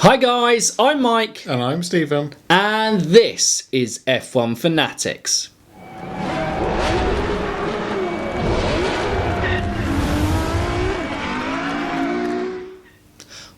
Hi guys, I'm Mike. And I'm Stephen. And this is F1 Fanatics.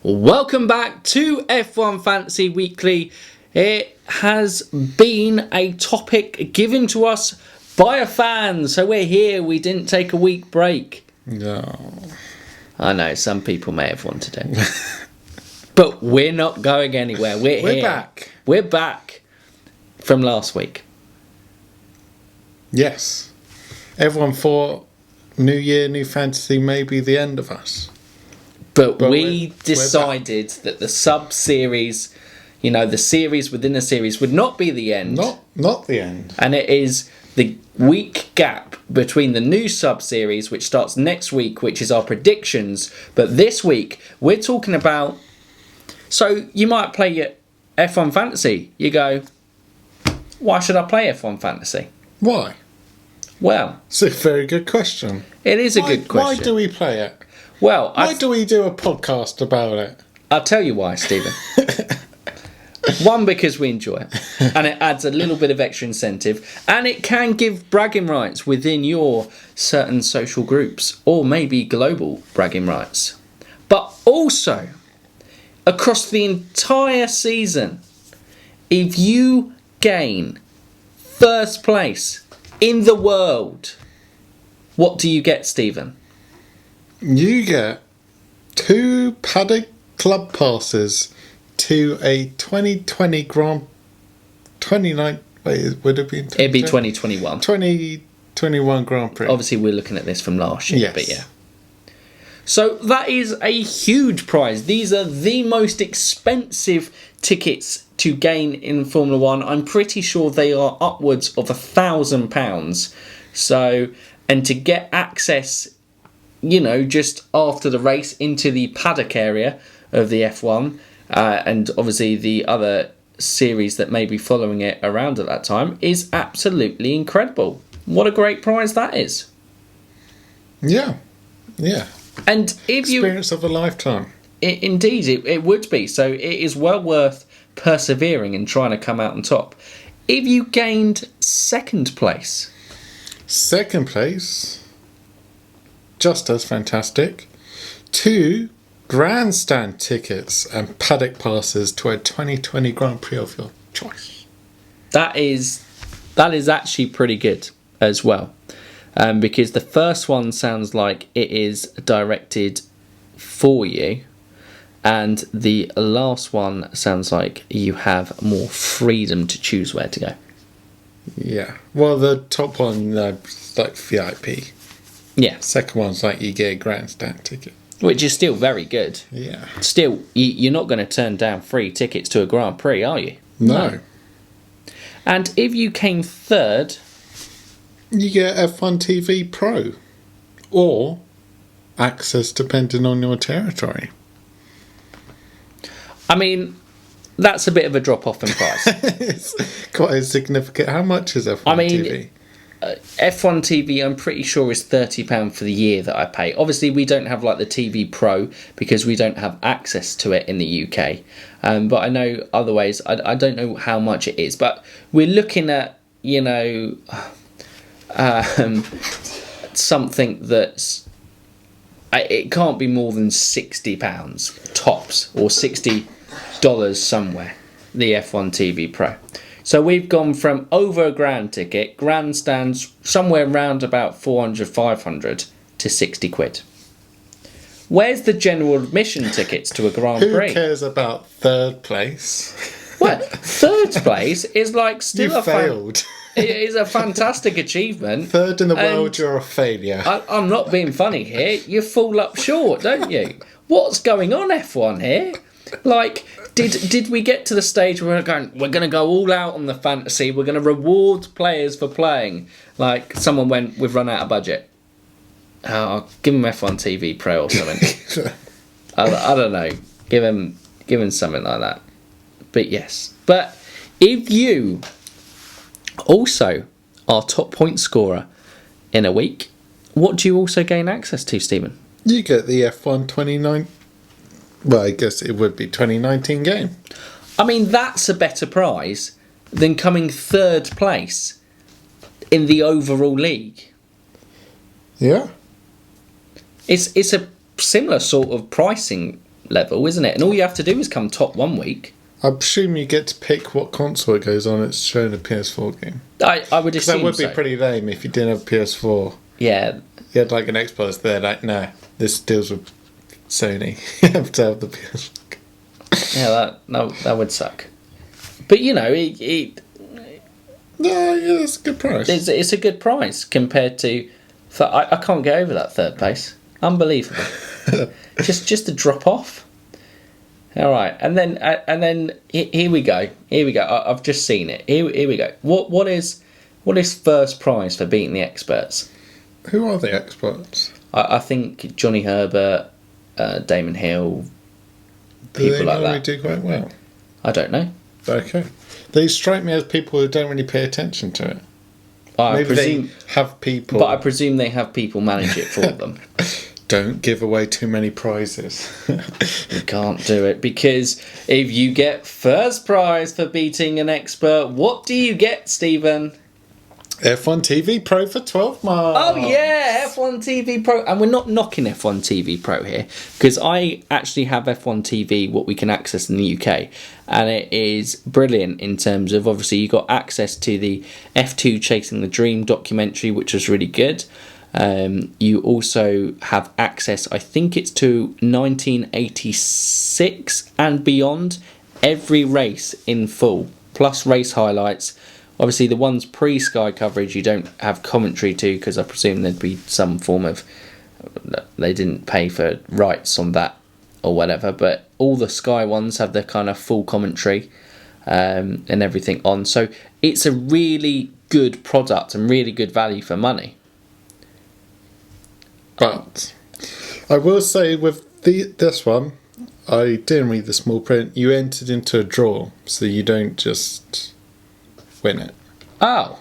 Welcome back to F1 Fantasy Weekly. It has been a topic given to us by a fan, so we're here. We didn't take a week break. No. I know, some people may have wanted it. But we're not going anywhere. We're here. Back. We're back from last week. Yes. Everyone thought New Year, New Fantasy may be the end of us. But we we're decided that the sub-series, the series within the series would not be the end. Not the end. And it is the week gap between the new sub-series, which starts next week, which is our predictions. But this week, we're talking about... So you might play your F1 Fantasy. You go, why should I play F1 Fantasy? Why? Well... It's a very good question. It is a good question. Why do we play it? Well, why do we do a podcast about it? I'll tell you why, Stephen. One, because we enjoy it. And it adds a little bit of extra incentive. And it can give bragging rights within your certain social groups. Or maybe global bragging rights. But also... across the entire season, if you gain first place in the world, what do you get, Stephen? You get 2 Paddock Club passes to a 2020 29. Wait, would it be? It'd be 2021. 2021 Grand Prix. Obviously, we're looking at this from last year, yes. but yeah. So that is a huge prize. These are the most expensive tickets to gain in Formula One. I'm pretty sure they are upwards of £1,000. So, and to get access, just after the race into the paddock area of the F1, and obviously the other series that may be following it around at that time, is absolutely incredible. What a great prize that is. Yeah. And if experience of a lifetime. Indeed, it would be. So it is well worth persevering and trying to come out on top. If you gained second place, just as fantastic, 2 grandstand tickets and paddock passes to a 2020 Grand Prix of your choice. That is actually pretty good as well. Because the first one sounds like it is directed for you, and the last one sounds like you have more freedom to choose where to go. Yeah. Well, the top one, like VIP. Yeah. Second one's like you get a grandstand ticket. Which is still very good. Yeah. Still, you're not going to turn down free tickets to a Grand Prix, are you? No. And if you came third... you get F1 TV Pro, or access depending on your territory. I mean, that's a bit of a drop-off in price. It's quite a significant... How much is F1 TV? F1 TV, I'm pretty sure, is £30 for the year that I pay. Obviously, we don't have like the TV Pro because we don't have access to it in the UK. But I know other ways. I don't know how much it is. But we're looking at, something that's... it can't be more than £60 tops, or $60 somewhere, the F1 TV Pro. So we've gone from over a grand ticket, grandstands somewhere around about 400, 500 to 60 quid. Where's the general admission tickets to a Grand Prix? Who cares about third place? Well, third place is like still you failed. It is a fantastic achievement. Third in the world, you're a failure. I'm not being funny here. You fall up short, don't you? What's going on, F1 here? Like, did we get to the stage where we're going to go all out on the fantasy, we're going to reward players for playing? Like, someone went, we've run out of budget. Oh, give him F1 TV Pro or something. I don't know. Give him something like that. But yes. But if you also are top point scorer in a week, what do you also gain access to, Stephen? You get the F1 29 Well, I guess it would be 2019 game. I mean, that's a better prize than coming third place in the overall league. Yeah. It's a similar sort of pricing level, isn't it? And all you have to do is come top 1 week. I presume you get to pick what console it goes on. It's showing a PS4 game. I would assume That would be so. pretty lame if you didn't have PS4. Yeah, You had like an Xbox there, like, no, this deals with Sony. You have to have the PS4. yeah, that would suck. But you know, Yeah, it's a good price. it's a good price compared to. I can't get over that third place. Unbelievable. just a drop off. All right, and then here we go. Here we go. I've just seen it. Here we go. What is first prize for beating the experts? Who are the experts? I think Johnny Herbert, Damon Hill, Do they people like normally that. do quite well? I don't know. Okay. They strike me as people who don't really pay attention to it. I Maybe presume, they have people. but I presume they have people manage it for them. Don't give away too many prizes. You can't do it because if you get first prize for beating an expert, what do you get, Stephen? F1 TV Pro for 12 months. Oh yeah, F1 TV Pro, and we're not knocking F1 TV Pro here because I actually have F1 TV, what we can access in the UK, and it is brilliant in terms of obviously you got access to the F2 Chasing the Dream documentary, which was really good. You also have access, I think it's to 1986 and beyond, every race in full, plus race highlights. Obviously, the ones pre-Sky coverage you don't have commentary to because I presume there'd be some form of... They didn't pay for rights on that or whatever, but all the Sky ones have the kind of full commentary and everything on. So it's a really good product and really good value for money. But I will say with this one, I didn't read the small print. You entered into a draw, so you don't just win it. Oh.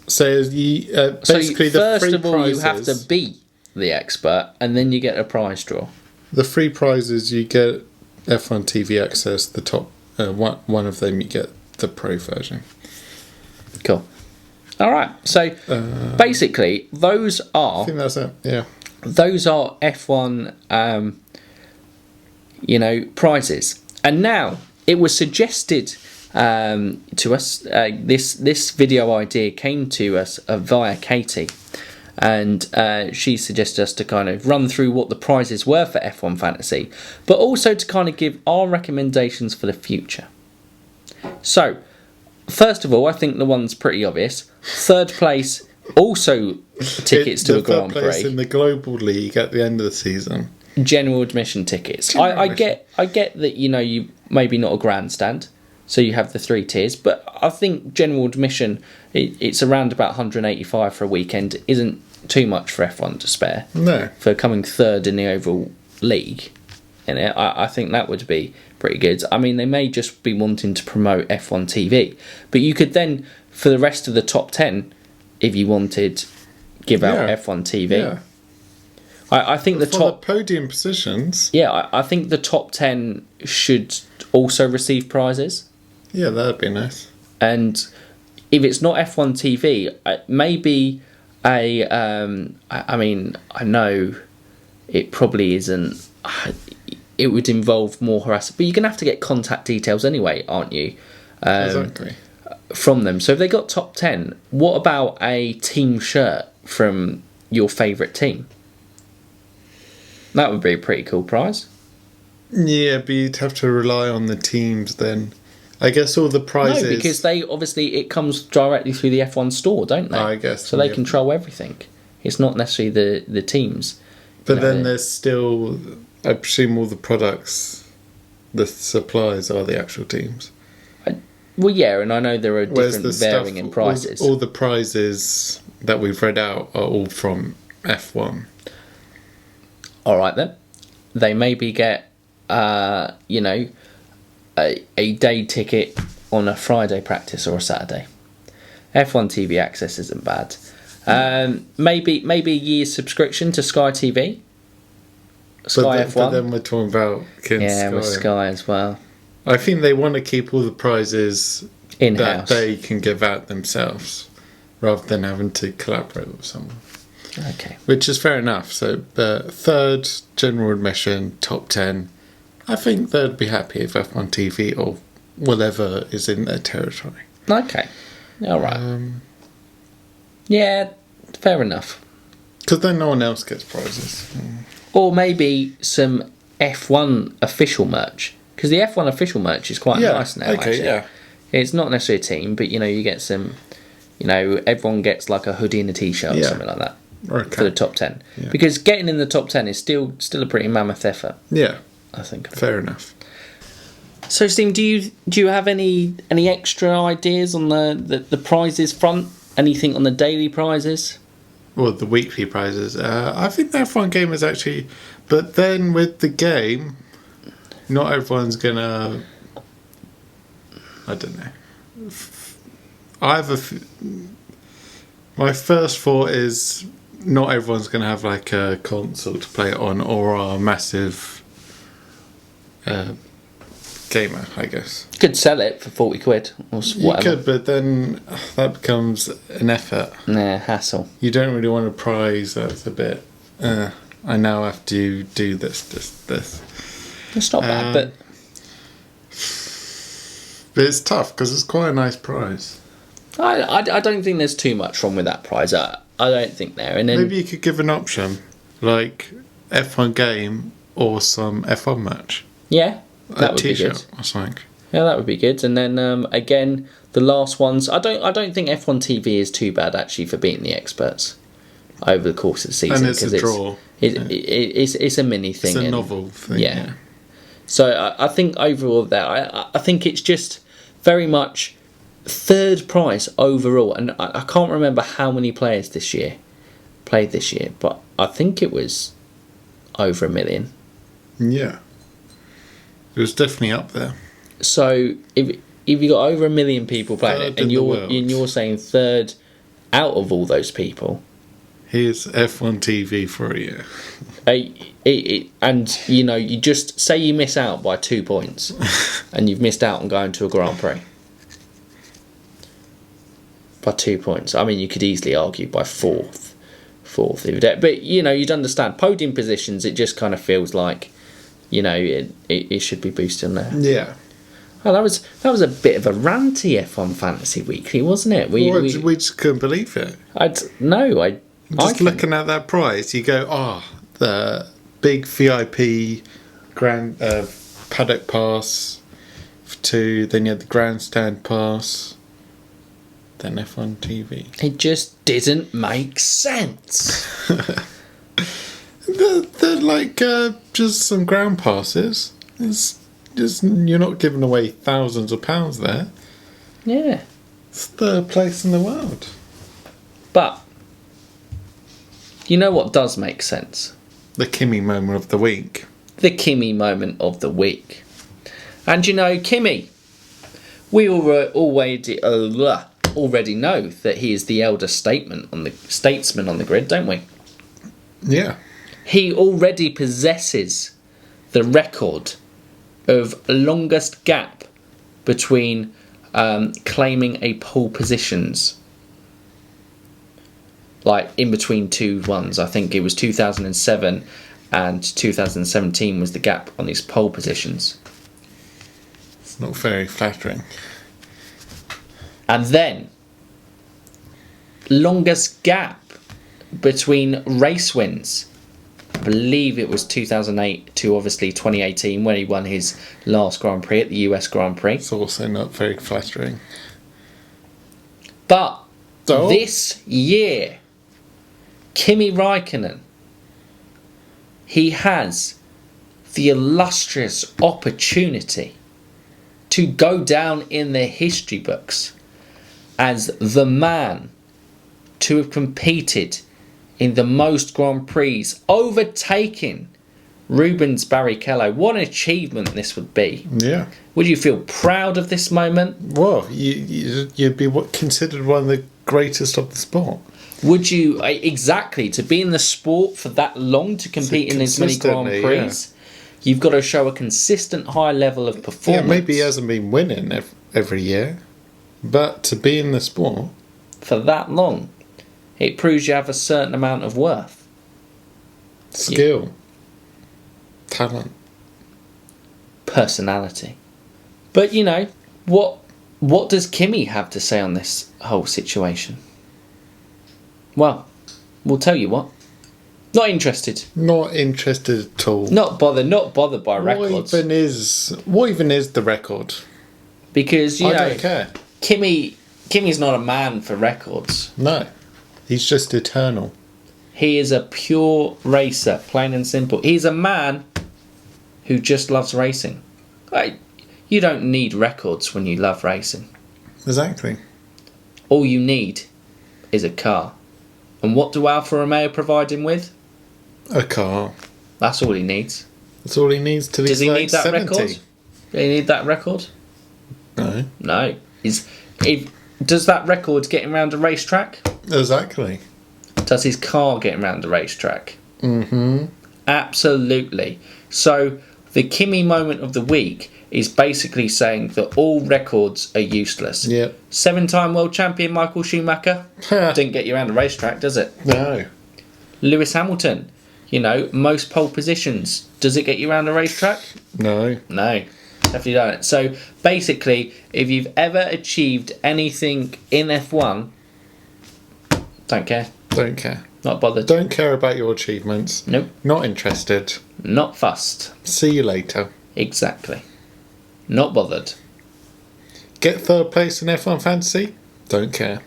So you basically the first free of all, prizes, you have to beat the expert, and then you get a prize draw. the free prizes you get F1 TV access. The top one of them you get the pro version. Cool. All right. So basically, those I think that's it. Yeah. F1, prizes. And now it was suggested to us. This video idea came to us via Katie, and she suggested us to kind of run through what the prizes were for F1 Fantasy, but also to kind of give our recommendations for the future. So, first of all, I think the one's pretty obvious. Third place, also tickets to a Grand The third place Prix. in the Global League at the end of the season. General admission tickets. General I admission. get that you maybe not a grandstand, so you have the 3 tiers, but I think general admission it's around about 185 for a weekend isn't too much for F1 to spare. No. For coming third in the overall league in it, I think that would be pretty good. I mean, they may just be wanting to promote F1 TV, but you could then, for the rest of the top 10, if you wanted, give out F1 TV. Yeah. I think the For top... the podium positions. Yeah, I think the top 10 should also receive prizes. Yeah, that'd be nice. And if it's not F1 TV, maybe a... I mean, I know it probably isn't... It would involve more harassment. But you're going to have to get contact details anyway, aren't you? Exactly. From them. So if they got top 10, what about a team shirt from your favourite team? That would be a pretty cool prize. Yeah, but you'd have to rely on the teams then. I guess all the prizes... No, because they obviously it comes directly through the F1 store, don't they? I guess, so. They yeah. control everything. It's not necessarily the teams. But then there's still... I presume all the products, the suppliers are the actual teams. Well, yeah, and I know there are Whereas different the varying stuff, in prices. All the prizes that we've read out are all from F1. All right then, they maybe get a day ticket on a Friday practice or a Saturday. F1 TV access isn't bad. Maybe a year's subscription to Sky TV. Sky but F1. then we're talking about Yeah, with Sky. Sky as well. I think they want to keep all the prizes that In-house. they can give out themselves, rather than having to collaborate with someone. Okay. Which is fair enough. So, third general admission, top 10. I think they'd be happy if F1 TV or whatever is in their territory. Okay. All right. Yeah, fair enough. Because then no one else gets prizes. Or maybe some F1 official merch. Because the F1 official merch is quite nice now, okay, actually. yeah. It's not necessarily a team, but, you get some... everyone gets like a hoodie and a T-shirt or Yeah. something like that Okay. for the top 10. Yeah. Because getting in the top 10 is still a pretty mammoth effort, Yeah, I think. fair enough. So, Steve, do you have any extra ideas on the prizes front? Anything on the daily prizes? Well, the weekly prizes. I think the F1 game is actually... But then with the game, not everyone's going to... I don't know. My first thought is not everyone's going to have like a console to play it on or a massive gamer, I guess. You could sell it for 40 quid or You whatever. could, but then that becomes an effort. Nah, hassle. You don't really want a prize that's a bit... I now have to do this. It's not bad, but But it's tough because it's quite a nice prize. I don't think there's too much wrong with that prize. I don't think there. And then Maybe you could give an option, like F1 game or some F1 match. yeah, that A would be T-shirt good. or something. Yeah, that would be good. And then again, the last ones. I don't think F1 TV is too bad actually for beating the experts over the course of the season. And it's a draw. It's a mini thing. It's a and- novel thing. Yeah. So I think overall that I think it's just very much third prize overall, and I can't remember how many players played this year, but I think it was over 1 million. Yeah. It was definitely up there. So if you got over 1 million people playing Third it, in and the world. you're saying third out of all those people, Here's F1 TV for a year. and you just say you miss out by 2 points, and you've missed out on going to a Grand Prix by 2 points. I mean, you could easily argue by fourth if you did. But you'd understand podium positions. It just kind of feels like it should be boosted on there. Yeah. Oh, that was a bit of a ranty F1 Fantasy Weekly, wasn't it? We just couldn't believe it. Just looking at that prize, you go, the big VIP grand paddock pass then you had the grandstand pass, then F1 TV. It just didn't make sense. They're like just some ground passes. It's just you're not giving away thousands of pounds there. Yeah. It's third place in the world. But you know what does make sense? The Kimi moment of the week. The Kimi moment of the week. And Kimi, we already know that he is the elder statesman on the grid, don't we? Yeah. He already possesses the record of longest gap between claiming a pole positions, like in between two ones. I think it was 2007 and 2017 was the gap on his pole positions. It's not very flattering. And then longest gap between race wins. I believe it was 2008 to obviously 2018 when he won his last Grand Prix at the US Grand Prix. It's also not very flattering. But So? this year, Kimi Raikkonen, he has the illustrious opportunity to go down in the history books as the man to have competed in the most Grand Prix, overtaking Rubens Barrichello. What an achievement this would be. Yeah. Would you feel proud of this moment? Well, you'd be considered one of the greatest of the sport. Would you exactly to be in the sport for that long, to compete in as many Grand consistently, Prix? yeah. You've got to show a consistent high level of Yeah, performance. maybe he hasn't been winning every year, but to be in the sport, For that long, it proves you have a certain amount of worth, skill, talent. personality. But you know what does Kimi have to say on this whole situation? Well, we'll tell you what. Not interested. Not interested at all. Not bothered by records. What even is the record? Because you I know don't care. Kimi's not a man for records. No, he's just eternal. He is a pure racer, plain and simple. He's a man who just loves racing. Like, you don't need records when you love racing. Exactly. All you need is a car. And what do Alfa Romeo provide him with? A car. That's all he needs. That's all he needs to be. Does he need that 70. record? Do he need that record? No. No. Does that record get him around a racetrack? Exactly. Does his car get him around the racetrack? Mm-hmm. Absolutely. So the Kimi moment of the week is basically saying that all records are useless. Yep. 7-time world champion Michael Schumacher didn't get you around a racetrack, does it? No. Lewis Hamilton, you know, most pole positions. Does it get you around a racetrack? No. No, definitely don't. So basically, if you've ever achieved anything in F1, don't care. Don't care. Not bothered. Don't care about your achievements. Nope. Not interested. Not fussed. See you later. Exactly. Not bothered. Get third place in F1 Fantasy? Don't care.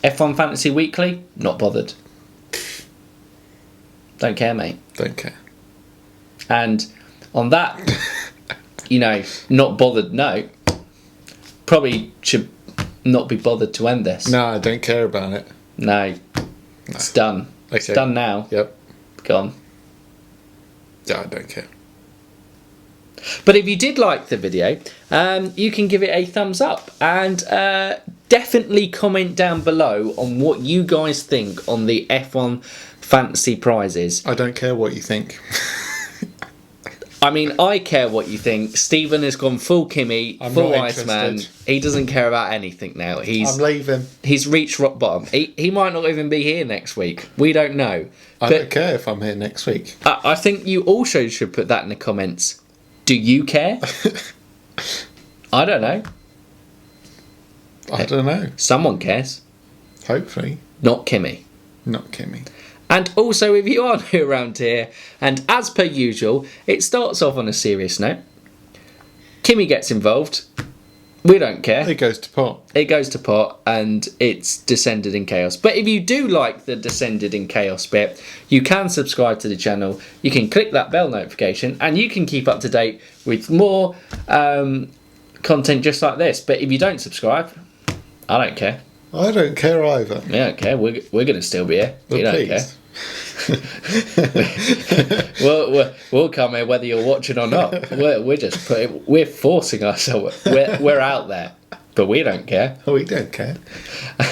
F1 Fantasy Weekly? Not bothered. Don't care, mate. Don't care. And on that, you know, not bothered note, probably should not be bothered to end this. No, I don't care about it. No. It's done. It's Okay. done now. Yep. Gone. Yeah, I don't care. But if you did like the video, you can give it a thumbs up and definitely comment down below on what you guys think on the F1 Fantasy prizes. I don't care what you think. I mean, I care what you think. Stephen has gone full Kimi, I'm full not Iceman. interested. He doesn't care about anything now. I'm He's leaving. reached rock bottom. He might not even be here next week. We don't know. I But don't care if I'm here next week. I think you also should put that in the comments. Do you care? I don't know. I don't know. Someone cares. Hopefully. Not Kimi. Not Kimmy. And also, if you are new around here, and as per usual, it starts off on a serious note. Kimi gets involved. We don't care. It goes to pot. It goes to pot, and it's Descended in Chaos. But if you do like the Descended in Chaos bit, you can subscribe to the channel. You can click that bell notification, and you can keep up to date with more content just like this. But if you don't subscribe, I don't care. I don't care either. We don't care. We're going to still be here. We Well, don't please. care. we'll come here whether you're watching or not. We're forcing ourselves. We're out there, but we don't care. We don't care.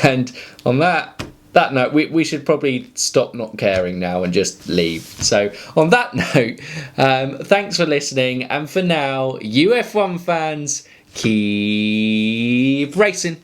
And on that note, we should probably stop not caring now and just leave. So on that note, thanks for listening, and for now, UF1 fans, keep racing.